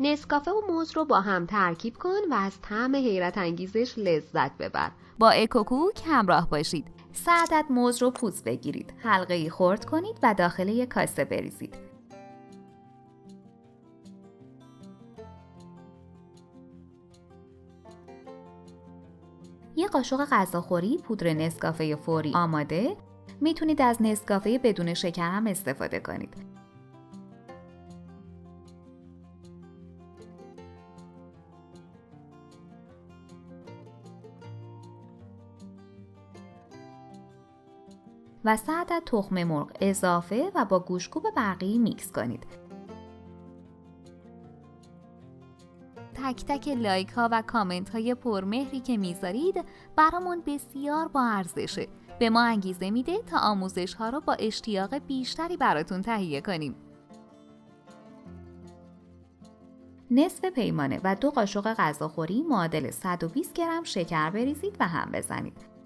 نسکافه و موز رو با هم ترکیب کن و از طعم حیرت انگیزش لذت ببر. با اکوکوک همراه باشید. 3 عدد موز رو پوست بگیرید، حلقه‌ای خرد کنید و داخل یک کاسه بریزید. یک قاشق غذاخوری پودر نسکافه فوری آماده. میتونید از نسکافه بدون شکر هم استفاده کنید. و 3 عدد تخم مرغ اضافه و با گوشت‌کوب برقی میکس کنید. تک تک لایک ها و کامنت های پرمهری که میذارید برامون بسیار با ارزشه. به ما انگیزه میده تا آموزش ها رو با اشتیاق بیشتری براتون تهیه کنیم. نصف پیمانه و 2 قاشق غذاخوری معادل 120 گرم شکر بریزید و هم بزنید.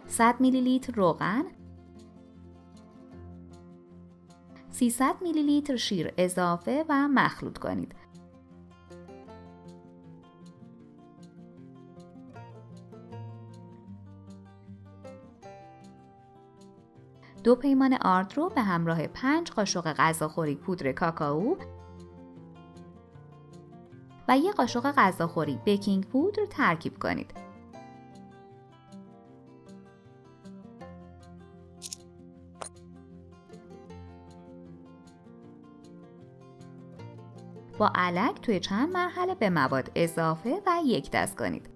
صد میلی لیتر روغن، 300 میلی لیتر شیر اضافه و مخلوط کنید. دو پیمانه آرد رو به همراه 5 قاشق غذاخوری پودر کاکائو و 1 قاشق غذاخوری بیکینگ پودر ترکیب کنید. با الک توی چند مرحله به مواد اضافه و یک دست کنید.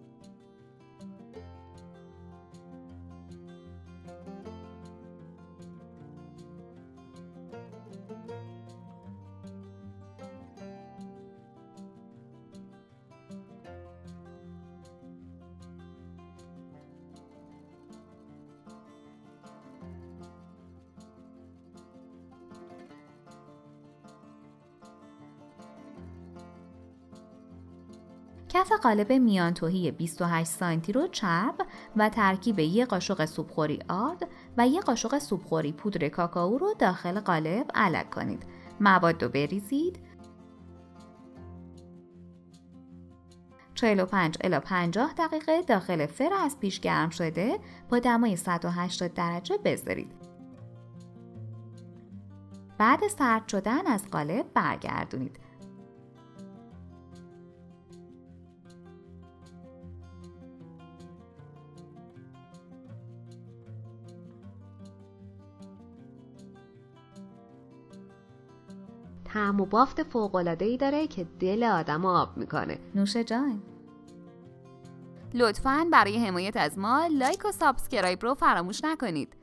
کف قالب میان تهی 28 سانتی رو چرب و ترکیب 1 قاشق سوپخوری آرد و 1 قاشق سوپخوری پودر کاکائو رو داخل قالب الک کنید. مواد رو بریزید. 45 الی 50 دقیقه داخل فر از پیش گرم شده با دمای 180 درجه بذارید. بعد سرد شدن از قالب برگردونید. طعم و بافت فوق‌العاده‌ای داره که دل آدم آب میکنه. نوش جان. لطفاً برای حمایت از ما لایک و سابسکرایب رو فراموش نکنید.